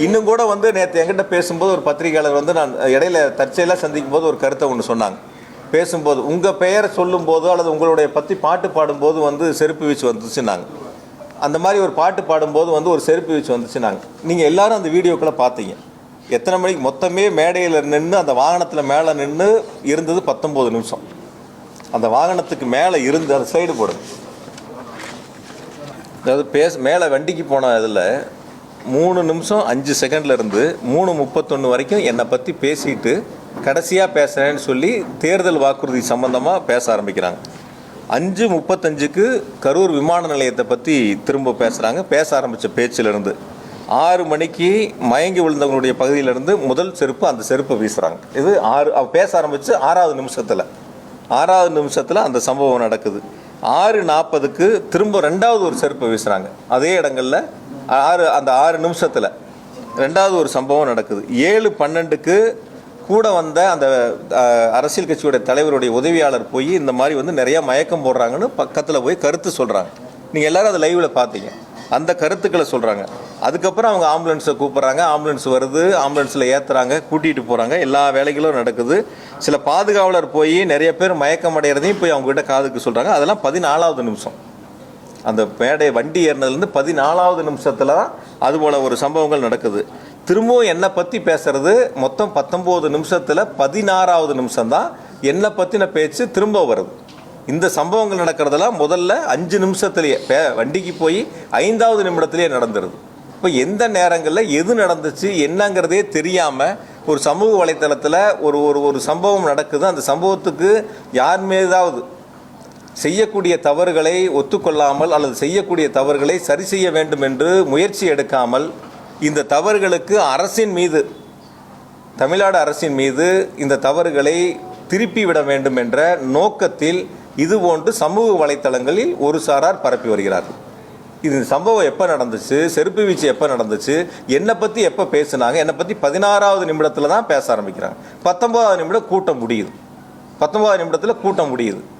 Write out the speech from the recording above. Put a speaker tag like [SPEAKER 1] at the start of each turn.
[SPEAKER 1] இன்னும் கூட வந்து நேற்று என்கிட்ட பேசும்போது ஒரு பத்திரிகையாளர் வந்து நான் இடையில தற்செயலாக சந்திக்கும் போது ஒரு கருத்தை ஒன்று சொன்னாங்க. பேசும்போது உங்கள் பெயரை சொல்லும்போது அல்லது உங்களுடைய பற்றி பாட்டு பாடும்போது வந்து செருப்பு வீச்சு வந்துச்சுன்னாங்க. அந்த மாதிரி ஒரு பாட்டு பாடும்போது வந்து ஒரு செருப்பு வீச்சு வந்துச்சுன்னாங்க. நீங்கள் எல்லாரும் அந்த வீடியோக்களை பார்த்தீங்க. எத்தனை மணிக்கு மொத்தமே மேடையில் நின்று அந்த வாகனத்தில் மேலே நின்று இருந்தது 19 நிமிஷம். அந்த வாகனத்துக்கு மேலே இருந்து அந்த சைடு போடுங்க. அதாவது மேலே வண்டிக்கு போன இதில் 3 நிமிஷம் 5 செகண்ட்ல இருந்து 3:31 வரைக்கும் என்னை பற்றி பேசிட்டு கடைசியாக பேசுகிறேன்னு சொல்லி தேர்தல் வாக்குறுதி சம்பந்தமாக பேச ஆரம்பிக்கிறாங்க. 5:35க்கு கரூர் விமான நிலையத்தை பற்றி திரும்ப பேசுகிறாங்க. பேச ஆரம்பித்த பேச்சிலிருந்து 6 மணிக்கு மயங்கி விழுந்தவங்களுடைய பகுதியிலிருந்து முதல் செருப்பு அந்த செருப்பை வீசுகிறாங்க. இது பேச ஆரம்பித்து 6வது நிமிஷத்தில் அந்த சம்பவம் நடக்குது. 6:40க்கு திரும்ப 2வது ஒரு செருப்பை வீசுகிறாங்க. அதே இடங்களில் அந்த 6 நிமிஷத்தில் 2வது ஒரு சம்பவம் நடக்குது. 7:12க்கு கூட வந்த அந்த அரசியல் கட்சியுடைய தலைவருடைய உதவியாளர் போய் இந்த மாதிரி வந்து நிறையா மயக்கம் போடுறாங்கன்னு பக்கத்தில் போய் கருத்து சொல்கிறாங்க. நீங்கள் எல்லோரும் அதை லைவில் பார்த்தீங்க. அந்த கருத்துக்களை சொல்கிறாங்க. அதுக்கப்புறம் அவங்க ஆம்புலன்ஸை கூப்பிட்றாங்க. ஆம்புலன்ஸ் வருது, ஆம்புலன்ஸில் ஏற்றுறாங்க, கூட்டிகிட்டு போகிறாங்க. எல்லா வேலைகளும் நடக்குது. சில பாதுகாவலர் போய் நிறைய பேர் மயக்கம் அடைகிறதையும் போய் அவங்ககிட்ட காதுக்கு சொல்கிறாங்க. அதெல்லாம் 14வது நிமிஷம். அந்த மேடை வண்டி ஏறினதுலேருந்து 14வது நிமிஷத்தில் தான் அதுபோல் ஒரு சம்பவங்கள் நடக்குது. திரும்பவும் என்னை பற்றி பேசுறது மொத்தம் 19 நிமிஷத்தில் 16வது நிமிஷம் தான் என்னை பற்றின பேச்சு திரும்ப வருது. இந்த சம்பவங்கள் நடக்கிறதெல்லாம் முதல்ல 5 நிமிஷத்துலேயே வண்டிக்கு போய் 5வது நிமிடத்திலேயே நடந்துருது. இப்போ எந்த நேரங்களில் எது நடந்துச்சு என்னங்கிறதே தெரியாமல் ஒரு சமூக வலைத்தளத்தில் ஒரு சம்பவம் நடக்குது. அந்த சம்பவத்துக்கு யார் மீதாவது செய்யக்கூடிய தவறுகளை ஒத்துக்கொள்ளாமல் அல்லது செய்யக்கூடிய தவறுகளை சரி செய்ய வேண்டும் என்று முயற்சி எடுக்காமல் இந்த தவறுகளுக்கு தமிழ்நாடு அரசின் மீது இந்த தவறுகளை திருப்பி விட வேண்டும் என்ற நோக்கத்தில் இதுபோன்று சமூக வலைத்தளங்களில் ஒரு சாரார் பரப்பி வருகிறார்கள். இது சம்பவம் எப்போ நடந்துச்சு, செருப்பு வீச்சு எப்போ நடந்துச்சு, என்னை பற்றி எப்போ பேசுனாங்க, என்னை பற்றி 16வது நிமிடத்தில் தான் பேச ஆரம்பிக்கிறாங்க. 19வது நிமிடம் கூட்டம் முடியுது. 19வது நிமிடத்தில் கூட்டம் முடியுது.